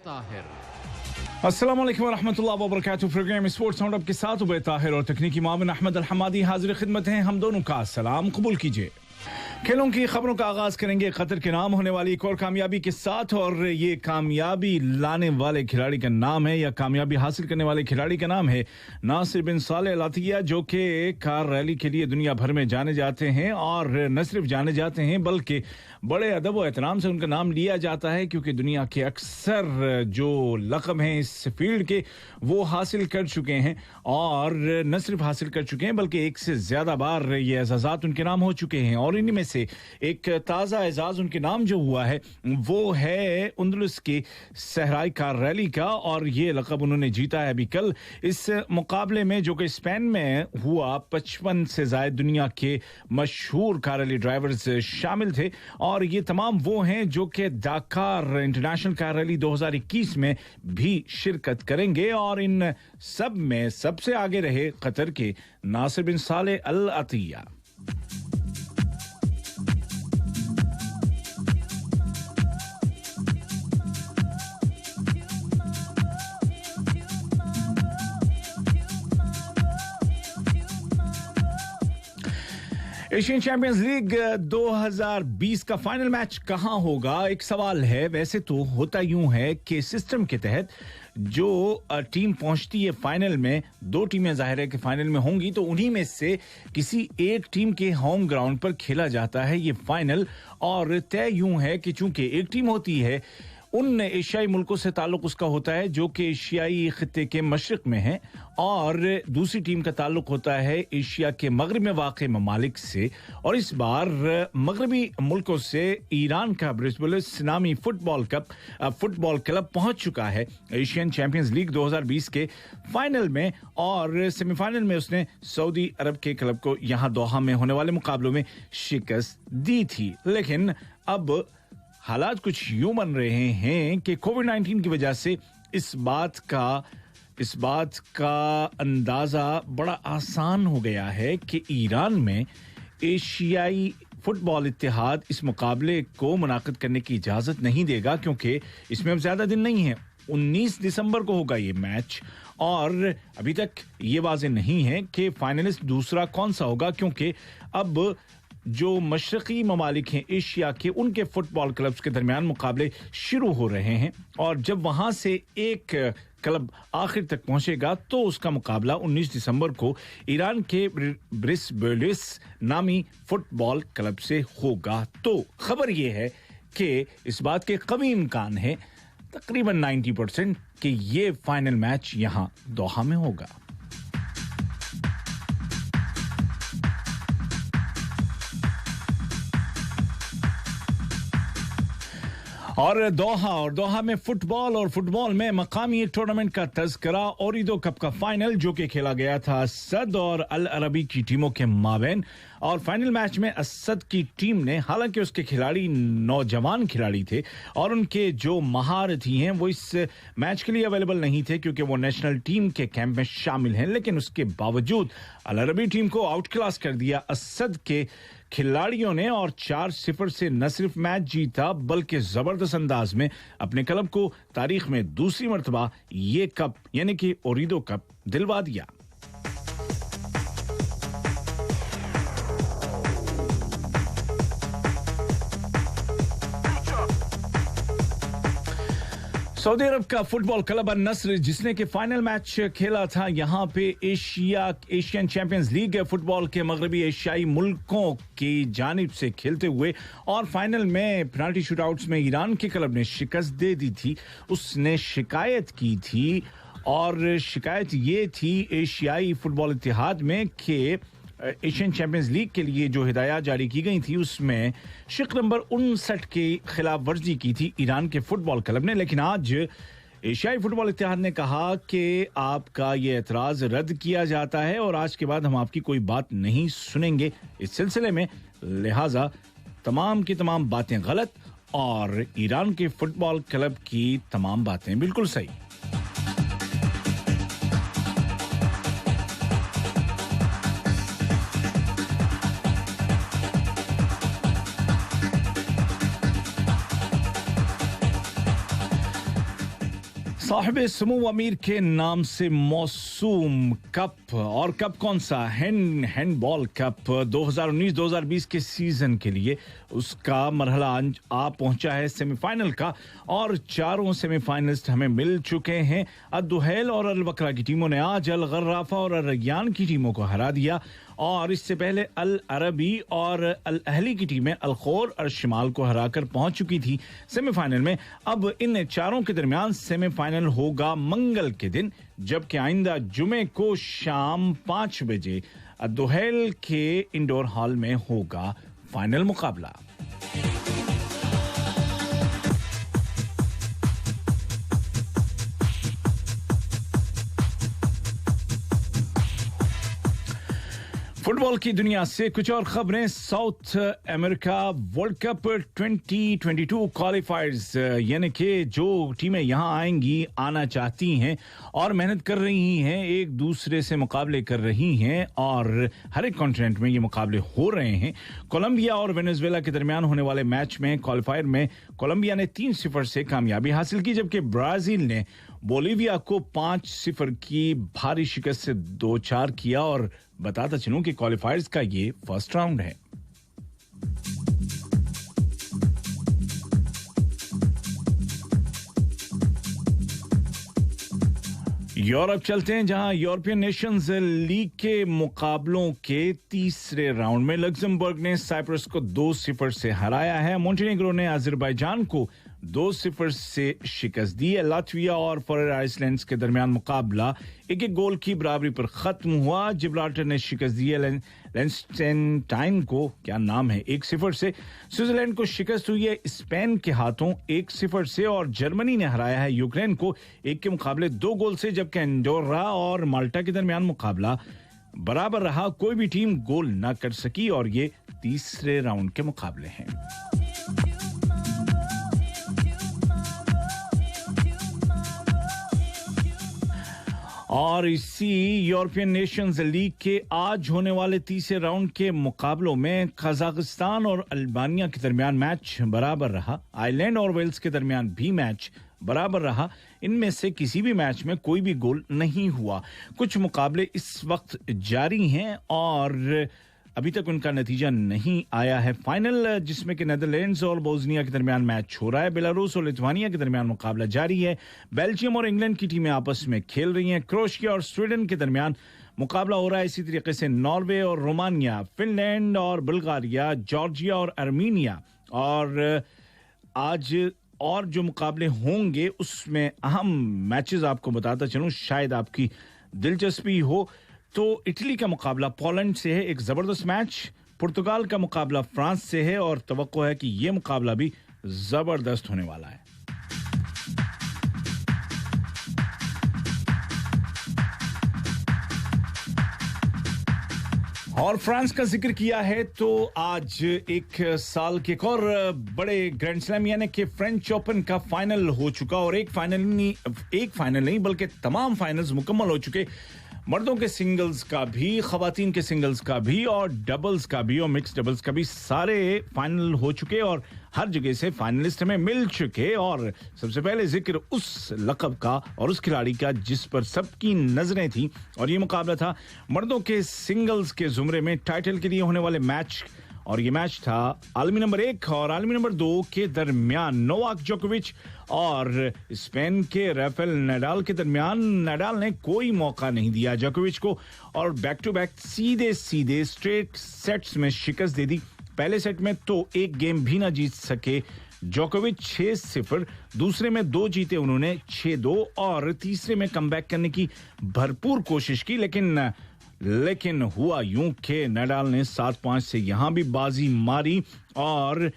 ताहिर। अस्सलाम वालेकुम रहमतुल्लाहि व बरकातहू। प्रोग्राम स्पोर्ट्स राउंड अप के साथ उबैद ताहिर और तकनीकी मामन अहमद अल हमादी हाजिर खिदमत हैं। हम दोनों का सलाम कबूल कीजिए। खेलों की खबरों का आगाज करेंगे कतर के नाम होने वाली एक और कामयाबी के साथ, और ये कामयाबी लाने वाले खिलाड़ी का नाम है या कामयाबी हासिल करने वाले खिलाड़ी का नाम है नासिर बिन सालेह अल अतिया, जो कि कार रैली के लिए दुनिया भर में जाने जाते हैं। और न सिर्फ जाने जाते हैं बल्कि बड़े अदब व एहतराम से उनका नाम लिया जाता है, क्योंकि दुनिया के अक्सर जो लक़ब हैं इस फील्ड के वो हासिल कर चुके हैं। और न सिर्फ हासिल कर चुके हैं बल्कि एक से ज़्यादा बार ये एजाज़ात उनके नाम हो चुके हैं। और इन्हीं में से एक ताज़ा एजाज़ उनके नाम जो हुआ है वो है उंदुलुस की सहराई कार रैली का, और ये लक़ब उन्होंने जीता है अभी कल इस मुकाबले में, जो कि स्पेन में हुआ। 55 से ज़ायद दुनिया के मशहूर कार रैली ड्राइवर्स शामिल थे, और ये तमाम वो हैं जो कि डाकार इंटरनेशनल कार रैली 2021 में भी शिरकत करेंगे। और इन सब में सबसे आगे रहे कतर के नासिर बिन सालेह अल अतिया। एशियन चैंपियंस लीग 2020 का फाइनल मैच कहां होगा, एक सवाल है। वैसे तो होता यूं है कि सिस्टम के तहत जो टीम पहुंचती है फाइनल में, दो टीमें जाहिर है कि फाइनल में होंगी, तो उन्हीं में से किसी एक टीम के होम ग्राउंड पर खेला जाता है ये फाइनल। और तय यूं है कि चूंकि एक टीम होती है उन एशियाई मुल्कों से ताल्लुक उसका होता है जो कि एशियाई खित्ते के मशरिक में है, और दूसरी टीम का ताल्लुक होता है एशिया के मगरब में वाक़े ममालिक से। और इस बार मगरबी मुल्कों से ईरान का ब्रिस्बेलिस नामी फुटबॉल क्लब पहुंच चुका है एशियन चैंपियंस लीग 2020 के फाइनल में, और सेमीफाइनल में उसने सऊदी अरब के क्लब को यहां दोहा में होने वाले मुकाबलों में शिकस्त दी थी। लेकिन अब हालात कुछ यूं बन रहे हैं कि कोविड-19 की वजह से इस बात का अंदाजा बड़ा आसान हो गया है कि ईरान में एशियाई फुटबॉल इत्तेहाद इस मुकाबले को मुनाकिद करने की इजाजत नहीं देगा, क्योंकि इसमें अब ज्यादा दिन नहीं है। 19 दिसंबर को होगा ये मैच, और अभी तक ये वाज़ेह नहीं है कि फाइनलिस्ट दूसरा कौन सा होगा, क्योंकि अब जो मशरकी ममालिक हैं एशिया के, उनके फुटबॉल क्लब्स के दरमियान मुकाबले शुरू हो रहे हैं। और जब वहां से एक क्लब आखिर तक पहुंचेगा तो उसका मुकाबला 19 दिसंबर को ईरान के ब्रिस्बेलिस नामी फुटबॉल क्लब से होगा। तो खबर यह है कि इस बात के कवी इम्कान है, तकरीबन 90%, कि ये फाइनल मैच यहां दोहा में होगा। और दोहा में फुटबॉल में मकामी एक टूर्नामेंट का तज़किरा, ओरिदो कप का फाइनल जो कि खेला गया था असद और अल अरबी की टीमों के माबैन। और फाइनल मैच में असद की टीम ने, हालांकि उसके खिलाड़ी नौजवान खिलाड़ी थे और उनके जो महारथी हैं वो इस मैच के लिए अवेलेबल नहीं थे क्योंकि वो नेशनल टीम के कैंप में शामिल हैं, लेकिन उसके बावजूद अल अरबी टीम को आउट क्लास कर दिया असद के खिलाड़ियों ने, और 4-0 से न सिर्फ मैच जीता बल्कि जबरदस्त अंदाज में अपने क्लब को तारीख में दूसरी मर्तबा ये कप यानी कि ओरिदो कप दिलवा दिया। सऊदी अरब का फुटबॉल क्लब अल नस्र, जिसने कि फाइनल मैच खेला था यहां पे एशियन चैंपियंस लीग फुटबॉल के मगरबी एशियाई मुल्कों की जानिब से खेलते हुए, और फाइनल में पेनाल्टी शूटआउट्स में ईरान के क्लब ने शिकस्त दे दी थी, उसने शिकायत की थी। और शिकायत ये थी एशियाई फुटबॉल इत्तेहाद में कि एशियन चैंपियंस लीग के लिए जो हिदायत जारी की गई थी उसमें शिक नंबर 59 की खिलाफ वर्जी की थी ईरान के फुटबॉल क्लब ने। लेकिन आज एशियाई फुटबॉल इत्तेहाद ने कहा कि आपका ये एतराज रद्द किया जाता है और आज के बाद हम आपकी कोई बात नहीं सुनेंगे इस सिलसिले में, लिहाजा तमाम की तमाम बातें गलत और ईरान के फुटबॉल क्लब की तमाम बातें बिल्कुल सही। साहिब समू अमीर के नाम से मौसूम कप, और कप कौन सा? हैंडबॉल कप 2019-2020 के सीजन के लिए उसका मरहला आ पहुंचा है सेमीफाइनल का, और चारों सेमीफाइनलिस्ट हमें मिल चुके हैं। अद-दुहैल और अल-वकरा की टीमों ने आज अल-गर्राफा और अल-रैयान की टीमों को हरा दिया, और इससे पहले अल-अरबी और अल-अहली की टीमें अल-खौर और शिमाल को हराकर पहुंच चुकी थी सेमीफाइनल में। अब इन चारों के दरमियान सेमीफाइनल होगा मंगल के दिन, जबकि आइंदा जुमे को शाम 5 बजे अद-दुहैल के इंडोर हॉल में होगा फाइनल मुकाबला। फुटबॉल की दुनिया से कुछ और खबरें। साउथ अमेरिका वर्ल्ड कप 2022 क्वालिफायर्स, यानी कि जो टीमें यहां आएंगी, आना चाहती हैं और मेहनत कर रही हैं, एक दूसरे से मुकाबले कर रही हैं, और हर एक कॉन्टिनेंट में ये मुकाबले हो रहे हैं। कोलंबिया और वेनेजुएला के दरमियान होने वाले मैच में क्वालिफायर में कोलंबिया ने 3-0 से कामयाबी हासिल की, जबकि ब्राजील ने बोलीविया को 5-0 की भारी शिकस्त से 2-4 किया। और बताता चलूं कि क्वालिफायर्स का ये फर्स्ट राउंड है। यूरोप चलते हैं, जहां यूरोपियन नेशंस लीग के मुकाबलों के तीसरे राउंड में लग्जमबर्ग ने साइप्रस को 2-0 से हराया है। मोंटेनेग्रो ने अजरबैजान को 2-0 से शिकस्त दी है। लातविया और फरेर आइसलैंड्स के दरमियान मुकाबला एक गोल की बराबरी पर खत्म हुआ। जिब्राल्टर ने शिकस्त दी है लेंस्टेनटाइन को, क्या नाम है, 1-0 से। स्विट्जरलैंड को शिकस्त हुई है स्पेन के हाथों 1-0 से, और जर्मनी ने हराया है यूक्रेन को 1 के मुकाबले 2 गोल से, जबकि एंडोरा और माल्टा के दरमियान मुकाबला बराबर रहा, कोई भी टीम गोल न कर सकी, और ये तीसरे राउंड के मुकाबले हैं। और इसी यूरोपियन नेशंस लीग के आज होने वाले तीसरे राउंड के मुकाबलों में कजाकिस्तान और अल्बानिया के दरमियान मैच बराबर रहा। आयरलैंड और वेल्स के दरमियान भी मैच बराबर रहा। इनमें से किसी भी मैच में कोई भी गोल नहीं हुआ। कुछ मुकाबले इस वक्त जारी हैं और अभी तक उनका नतीजा नहीं आया है फाइनल, जिसमें कि नेदरलैंड्स और बोस्निया के दरमियान मैच हो रहा है। बेलारूस और लिथुआनिया के दरमियान मुकाबला जारी है। बेल्जियम और इंग्लैंड की टीमें आपस में खेल रही हैं। क्रोएशिया और स्वीडन के दरमियान मुकाबला हो रहा है। इसी तरीके से नॉर्वे और रोमानिया, फिनलैंड और बुल्गारिया, जॉर्जिया और आर्मीनिया, और आज और जो मुकाबले होंगे उसमें अहम मैचेस आपको बताता चलूं, शायद आपकी दिलचस्पी हो। तो इटली का मुकाबला पोलैंड से है, एक जबरदस्त मैच। पुर्तगाल का मुकाबला फ्रांस से है, और तवक्को है कि यह मुकाबला भी जबरदस्त होने वाला है। और फ्रांस का जिक्र किया है तो आज एक साल के एक और बड़े ग्रैंड स्लैम यानी कि फ्रेंच ओपन का फाइनल हो चुका, और एक फाइनल नहीं बल्कि तमाम फाइनल्स मुकम्मल हो चुके। मर्दों के सिंगल्स का भी, खवातीन के सिंगल्स का भी, और डबल्स का भी, और मिक्स डबल्स का भी सारे फाइनल हो चुके, और हर जगह से फाइनलिस्ट हमें मिल चुके। और सबसे पहले जिक्र उस लक़ब का और उस खिलाड़ी का जिस पर सबकी नजरें थी, और ये मुकाबला था मर्दों के सिंगल्स के जुमरे में टाइटल के लिए होने वाले मैच। और ये मैच था आलमी नंबर 1 और आलमी नंबर 2 के दरमियान। नोवाक जोकोविच और स्पेन के राफेल नडाल के दरमियान। नडाल ने कोई मौका नहीं दिया जोकोविच को, और बैक टू बैक सीधे स्ट्रेट सेट्स में शिकस्त दे दी। पहले सेट में तो एक गेम भी ना जीत सके जोकोविच, 6-0। दूसरे में 2 जीते उन्होंने, 6-2, और तीसरे में कमबैक करने की भरपूर कोशिश की, लेकिन हुआ यूं कि नडाल ने 7-5 से यहां भी बाजी मारी, और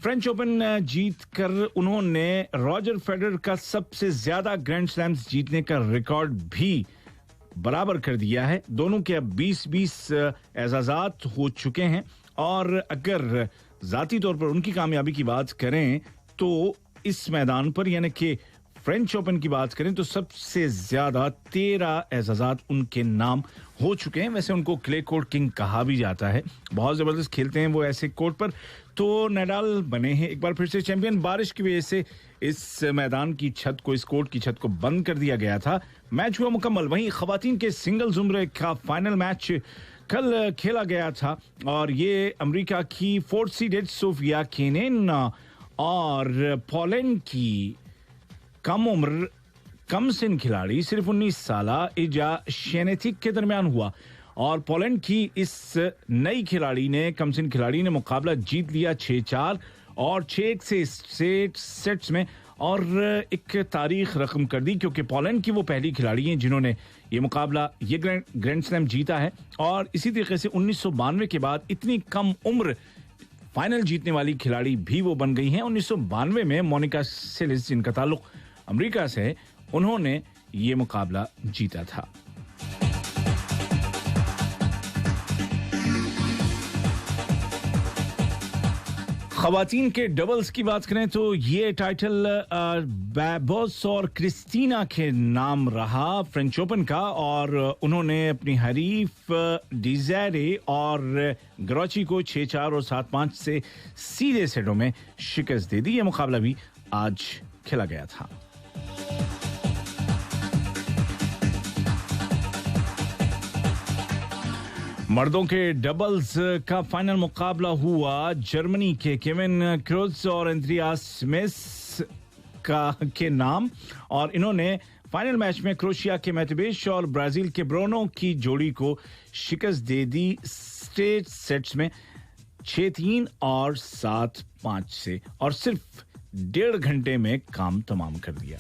फ्रेंच ओपन जीतकर उन्होंने रॉजर फेडरर का सबसे ज्यादा ग्रैंड स्लैम्स जीतने का रिकॉर्ड भी बराबर कर दिया है। दोनों के अब 20-20 एजाजात हो चुके हैं, और अगर जाती तौर पर उनकी कामयाबी की बात करें तो इस मैदान पर यानी कि फ्रेंच ओपन की बात करें तो सबसे ज्यादा 13 एजाजात उनके नाम हो चुके हैं। वैसे उनको क्ले कोर्ट किंग कहा भी जाता है, बहुत जबरदस्त खेलते हैं वो ऐसे कोर्ट पर। तो नडाल बने हैं एक बार फिर से चैंपियन। बारिश की वजह से इस मैदान की छत को, इस कोर्ट की छत को बंद कर दिया गया था। मैच हुआ मुकम्मल। वहीं खवातीन के सिंगल जुमरे का फाइनल मैच कल खेला गया था और ये अमेरिका की फोर्थ सीडेड सोफिया केनिन और पोलैंड की कम उम्र कम सिन खिलाड़ी सिर्फ 19 साला इजा शेनेथिक के दरमियान हुआ और पोलैंड की इस नई खिलाड़ी ने, कम सिन खिलाड़ी ने मुकाबला जीत लिया 6-4 और 6-1 से सेट्स में और एक तारीख रकम कर दी, क्योंकि पोलैंड की वो पहली खिलाड़ी हैं जिन्होंने ये मुकाबला, ये ग्रैंड स्लैम जीता है। और इसी तरीके से 1992 के बाद इतनी कम उम्र फाइनल जीतने वाली खिलाड़ी भी वो बन गई हैं। 1992 में मोनिका सेलिस, जिनका ताल्लुक अमेरिका से है, उन्होंने ये मुकाबला जीता था। खवातीन के डबल्स की बात करें तो ये टाइटल बैबोस और क्रिस्टीना के नाम रहा फ्रेंच ओपन का और उन्होंने अपनी हरीफ डिजारे और ग्रोची को 6-4 और 7-5 से सीधे सेटों में शिकस्त दे दी। ये मुकाबला भी आज खेला गया था। मर्दों के डबल्स का फाइनल मुकाबला हुआ जर्मनी के केविन क्रोज और एंड्रियास स्मिथ के नाम और इन्होंने फाइनल मैच में क्रोएशिया के मैथबेश और ब्राजील के ब्रोनो की जोड़ी को शिकस्त दे दी स्ट्रेट सेट्स में 6-3 और 7-5 से और सिर्फ 1.5 घंटे में काम तमाम कर दिया।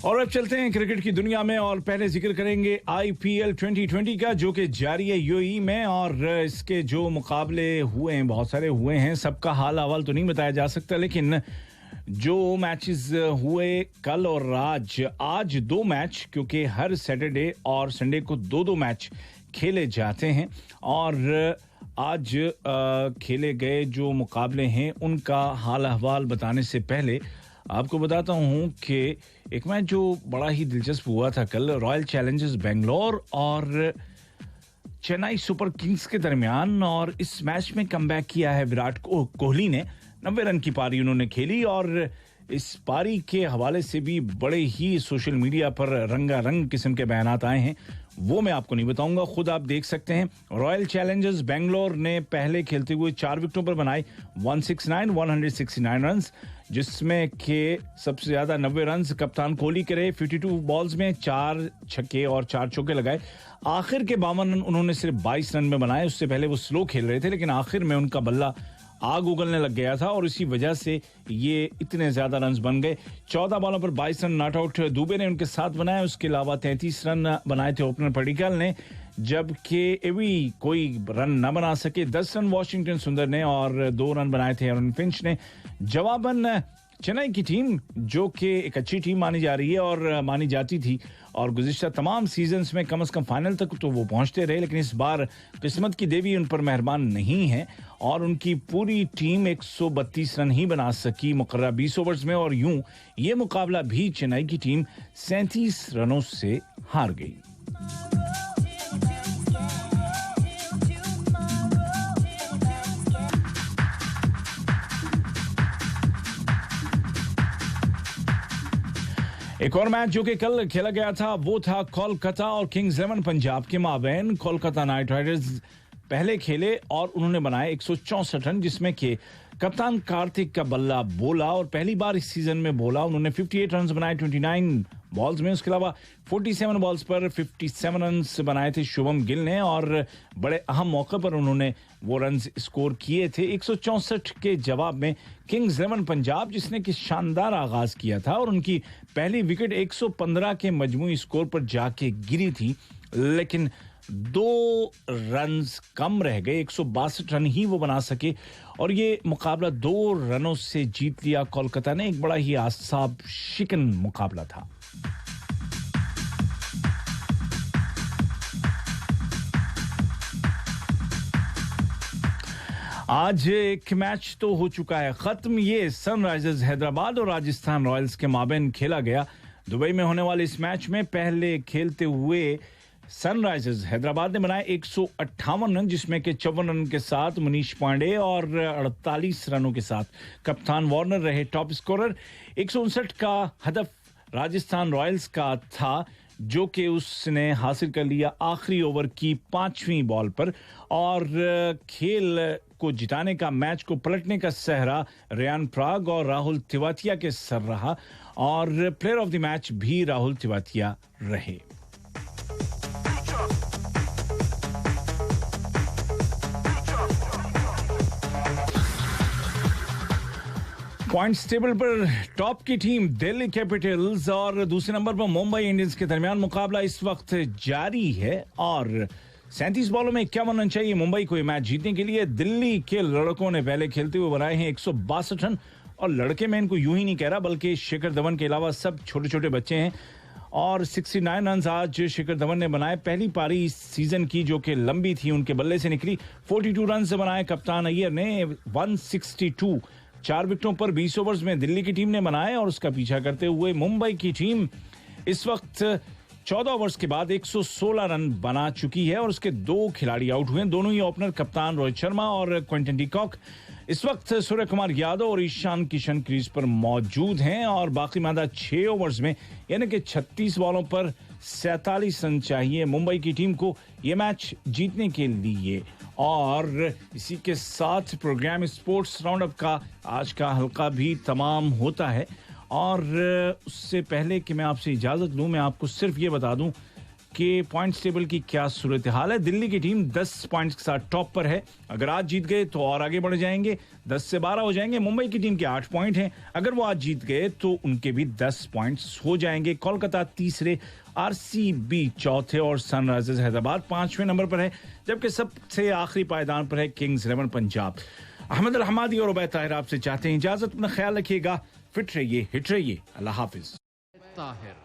और अब चलते हैं क्रिकेट की दुनिया में और पहले जिक्र करेंगे आईपीएल 2020 का, जो कि जारी है यूएई में और इसके जो मुकाबले हुए हैं, बहुत सारे हुए हैं, सबका हाल अहवाल तो नहीं बताया जा सकता, लेकिन जो मैचेस हुए कल और आज 2 मैच, क्योंकि हर सैटरडे और संडे को 2-2 मैच खेले जाते हैं और आज खेले गए जो मुकाबले हैं उनका हाल अहवाल बताने से पहले आपको बताता हूं कि एक मैच जो बड़ा ही दिलचस्प हुआ था कल, रॉयल चैलेंजर्स बेंगलोर और चेन्नई सुपर किंग्स के दरमियान, और इस मैच में कमबैक किया है विराट कोहली ने। 90 रन की पारी उन्होंने खेली और इस पारी के हवाले से भी बड़े ही सोशल मीडिया पर रंगारंग किस्म के बयानात आए हैं, वो मैं आपको नहीं बताऊंगा, खुद आप देख सकते हैं। रॉयल चैलेंजर्स बेंगलोर ने पहले खेलते हुए 4 विकेटों पर बनाए 169 रन, जिसमें के सबसे ज्यादा 90 रन कप्तान कोहली करे। 52 बॉल्स में 4 छक्के और 4 चौके लगाए। आखिर के 52 रन उन्होंने सिर्फ 22 रन में बनाए। उससे पहले वो स्लो खेल रहे थे, लेकिन आखिर में उनका बल्ला आग उगलने लग गया था और इसी वजह से ये इतने ज्यादा रन बन गए। 14 बॉलों पर 22 रन नॉट आउट दुबे ने उनके साथ बनाए। उसके अलावा 33 रन बनाए थे ओपनर पडिक्कल ने, जबकि एवी कोई रन न बना सके। 10 रन वॉशिंगटन सुंदर ने और 2 रन बनाए थे एरन फिंच ने। जवाबन चेन्नई की टीम, जो कि एक अच्छी टीम मानी जा रही है और मानी जाती थी और गुज़िश्ता तमाम सीजन्स में कम से कम फाइनल तक तो वो पहुंचते रहे, लेकिन इस बार किस्मत की देवी उन पर मेहरबान नहीं है और उनकी पूरी टीम 132 रन ही बना सकी मुकर्रर 20 ओवर्स में और यूं ये मुकाबला भी चेन्नई की टीम 37 रनों से हार गई। एक और मैच जो कि कल खेला गया था वो था कोलकाता और किंग्स 11 पंजाब के माबैन। कोलकाता नाइट राइडर्स पहले खेले और उन्होंने बनाए 164 रन, जिसमें कि कप्तान कार्तिक का बल्ला बोला और पहली बार इस सीजन में बोला। उन्होंने 58 रन बनाए 29 बॉल्स में। उसके अलावा 47 बॉल्स पर 57 रन बनाए थे शुभम गिल ने और बड़े अहम मौके पर उन्होंने वो रन स्कोर किए थे। 164 के जवाब में किंग्स 11 पंजाब, जिसने कि शानदार आगाज किया था और उनकी पहली विकेट 115 के मजमूई स्कोर पर जाके गिरी थी, लेकिन 2 रन कम रह गए। 162 रन ही वो बना सके और ये मुकाबला 2 रनों से जीत लिया कोलकाता ने। एक बड़ा ही आसाब शिकन मुकाबला था। आज एक मैच तो हो चुका है खत्म। ये सनराइजर्स हैदराबाद और राजस्थान रॉयल्स के माबैन खेला गया। दुबई में होने वाले इस मैच में पहले खेलते हुए सनराइजर्स हैदराबाद ने बनाए 158 रन, जिसमें के 54 रन के साथ मनीष पांडे और 48 रनों के साथ कप्तान वार्नर रहे टॉप स्कोरर। 159 का हदफ राजस्थान रॉयल्स का था, जो कि उसने हासिल कर लिया आखिरी ओवर की 5वीं बॉल पर, और खेल को जिताने का, मैच को पलटने का सहरा रेयान पराग और राहुल तिवातिया के सर रहा, और प्लेयर ऑफ द मैच भी राहुल तिवातिया रहे। पॉइंट्स टेबल पर टॉप की टीम दिल्ली कैपिटल्स और दूसरे नंबर पर मुंबई इंडियंस के दरमियान मुकाबला इस वक्त जारी है, और 37 बॉलों में 51 रन चाहिए मुंबई को ये मैच जीतने के लिए। दिल्ली के लड़कों ने पहले खेलते हुए बनाए हैं 162 रन, और लड़के मैं इनको यूं ही नहीं कह रहा, बल्कि शिखर धवन के अलावा सब छोटे छोटे बच्चे हैं, और 69 रन आज शिखर धवन ने बनाए। पहली पारी इस सीजन की जो कि लंबी थी उनके बल्ले से निकली। 42 रन से बनाए कप्तान अय्यर ने 162। 4 विकेटों पर 20 ओवर्स में दिल्ली की टीम ने बनाए, और उसका पीछा करते हुए मुंबई की टीम इस वक्त 14 ओवर्स के बाद 116 रन बना चुकी है, और उसके 2 खिलाड़ी आउट हुए हैं। दोनों ही ओपनर कप्तान रोहित शर्मा और क्विंटन डिकॉक। इस वक्त सूर्य कुमार यादव और ईशान किशन क्रीज पर मौजूद हैं, और बाकी मादा 6 ओवर्स में यानी कि 36 बॉलों पर 47 रन चाहिए मुंबई की टीम को यह मैच जीतने के लिए। और इसी के साथ प्रोग्राम स्पोर्ट्स राउंडअप का आज का हल्का भी तमाम होता है, और उससे पहले कि मैं आपसे इजाजत लूं, मैं आपको सिर्फ ये बता दूं कि पॉइंट्स टेबल की क्या सूरत हाल है। दिल्ली की टीम 10 पॉइंट्स के साथ टॉप पर है। अगर आज जीत गए तो और आगे बढ़ जाएंगे, 10 से 12 हो जाएंगे। मुंबई की टीम के 8 पॉइंट हैं, अगर वो आज जीत गए तो उनके भी 10 पॉइंट्स हो जाएंगे। कोलकाता तीसरे, आरसीबी चौथे, और सनराइजर्स हैदराबाद 5वें नंबर पर है, जबकि सबसे आखिरी पायदान पर है किंग्स 11 पंजाब। अहमद अल हमादी और उबैद ताहिर आपसे चाहते हैं इजाजत। अपना ख्याल रखिएगा, फिट रहिए, हिट रहिए, अल्लाह हाफिज। ताहिर